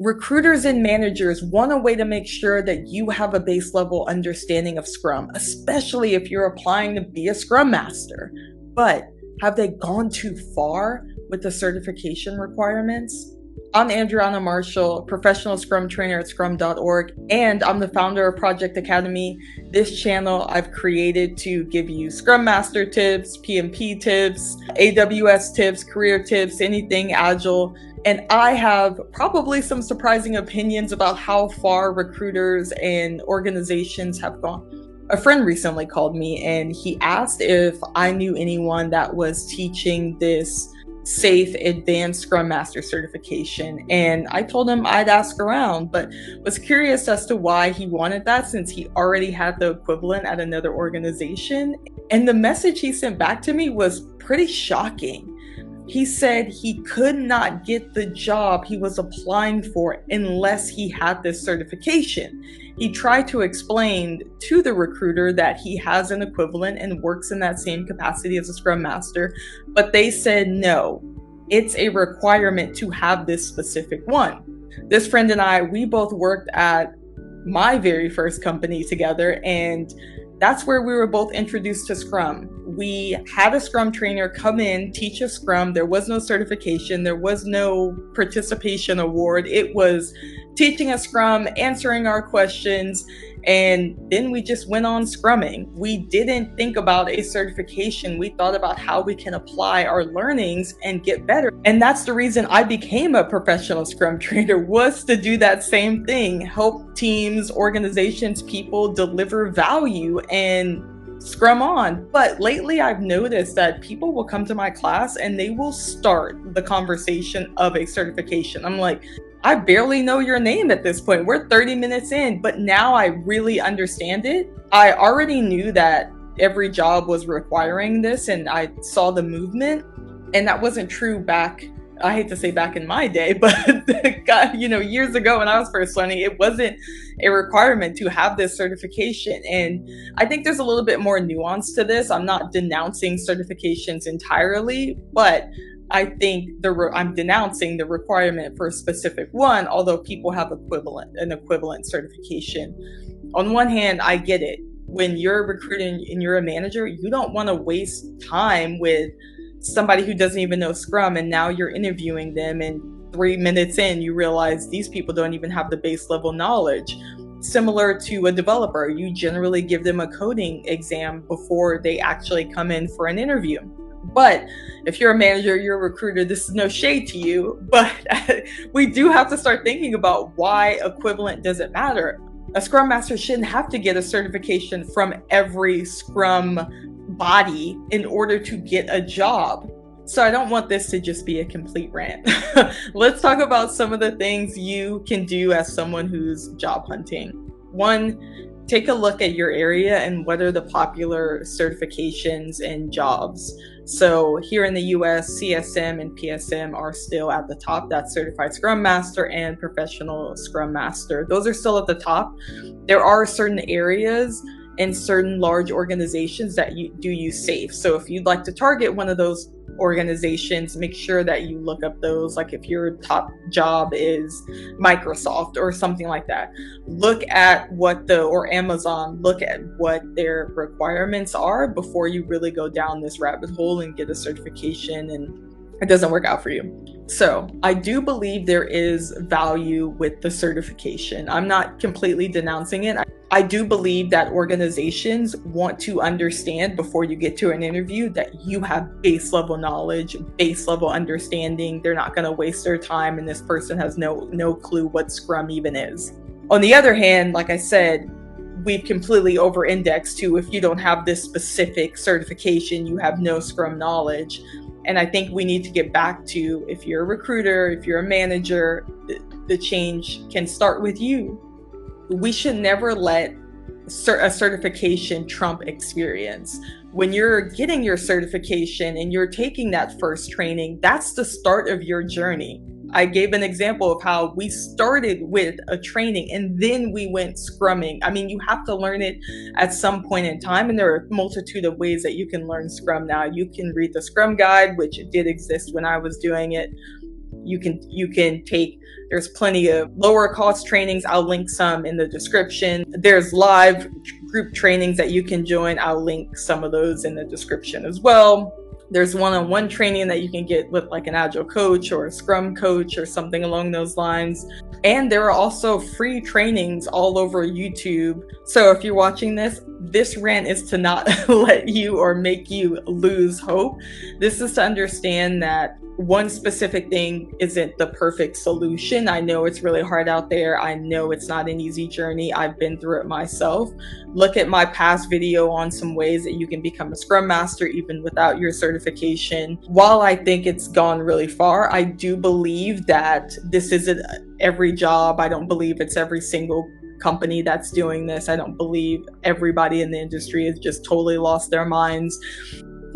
Recruiters and managers want a way to make sure that you have a base level understanding of Scrum, especially if you're applying to be a Scrum Master. But have they gone too far with the certification requirements? I'm Andriana Marshall, professional Scrum Trainer at scrum.org, and I'm the founder of Project Academy. This channel I've created to give you Scrum Master tips, PMP tips, AWS tips, career tips, anything Agile. And I have probably some surprising opinions about how far recruiters and organizations have gone. A friend recently called me and he asked if I knew anyone that was teaching this safe advanced Scrum Master certification, and I told him I'd ask around, but was curious as to why he wanted that since he already had the equivalent at another organization. And the message he sent back to me was pretty shocking. He said he could not get the job he was applying for unless he had this certification. He tried to explain to the recruiter that he has an equivalent and works in that same capacity as a Scrum Master, but they said no, it's a requirement to have this specific one. This friend and I, we both worked at my very first company together, and that's where we were both introduced to Scrum. We had a Scrum Trainer come in, teach us Scrum. There was no certification. There was no participation award. It was teaching us Scrum, answering our questions, and then we just went on scrumming. We didn't think about a certification. We thought about how we can apply our learnings and get better. And that's the reason I became a professional Scrum Trainer, was to do that same thing, help teams, organizations, people deliver value and scrum on. But lately I've noticed that people will come to my class and they will start the conversation of a certification. I'm like, I barely know your name at this point. We're 30 minutes in, but now I really understand it. I already knew that every job was requiring this and I saw the movement, and that wasn't true back, I hate to say back in my day, but years ago when I was first learning, it wasn't a requirement to have this certification. And I think there's a little bit more nuance to this. I'm not denouncing certifications entirely, but I think I'm denouncing the requirement for a specific one, although people have an equivalent certification. On one hand, I get it. When you're recruiting and you're a manager, you don't want to waste time with somebody who doesn't even know Scrum, and now you're interviewing them, and 3 minutes in, you realize these people don't even have the base level knowledge. Similar to a developer, you generally give them a coding exam before they actually come in for an interview. But if you're a manager, you're a recruiter, this is no shade to you, but we do have to start thinking about why equivalent doesn't matter. A Scrum Master shouldn't have to get a certification from every Scrum body in order to get a job. So I don't want this to just be a complete rant. Let's talk about some of the things you can do as someone who's job hunting. One, take a look at your area and what are the popular certifications and jobs. So here in the US, CSM and PSM are still at the top. That's Certified Scrum Master and Professional Scrum Master. Those are still at the top. There are certain areas in certain large organizations that you do use SAFE. So if you'd like to target one of those organizations, make sure that you look up those. Like if your top job is Microsoft or something like that, look at or Amazon, look at what their requirements are before you really go down this rabbit hole and get a certification and it doesn't work out for you. So I do believe there is value with the certification. I'm not completely denouncing it. I do believe that organizations want to understand before you get to an interview that you have base level knowledge, base level understanding. They're not going to waste their time and this person has no clue what Scrum even is. On the other hand, like I said, we've completely over-indexed to if you don't have this specific certification, you have no Scrum knowledge. And I think we need to get back to, if you're a recruiter, if you're a manager, the change can start with you. We should never let a certification trump experience. When you're getting your certification and you're taking that first training, that's the start of your journey. I gave an example of how we started with a training and then we went scrumming. I mean, you have to learn it at some point in time, and there are a multitude of ways that you can learn Scrum now. You can read the Scrum Guide, which did exist when I was doing it. you can take. There's plenty of lower cost trainings. I'll link some in the description. There's live group trainings that you can join. I'll link some of those in the description as well. There's one-on-one training that you can get with like an Agile coach or a Scrum coach or something along those lines. And there are also free trainings all over YouTube. So if you're watching this rant is to not let you or make you lose hope. This is to understand that one specific thing isn't the perfect solution. I know it's really hard out there. I know it's not an easy journey. I've been through it myself. Look at my past video on some ways that you can become a Scrum Master even without your certification. While I think it's gone really far, I do believe that this isn't every job. I don't believe it's every single company that's doing this. I don't believe everybody in the industry has just totally lost their minds.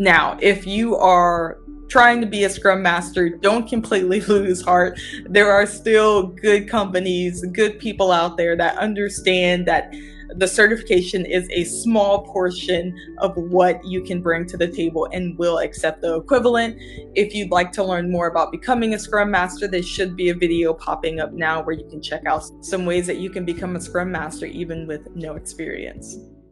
Now, if you are trying to be a Scrum Master, don't completely lose heart. There are still good companies, good people out there that understand that the certification is a small portion of what you can bring to the table and will accept the equivalent. If you'd like to learn more about becoming a Scrum Master, there should be a video popping up now where you can check out some ways that you can become a Scrum Master even with no experience.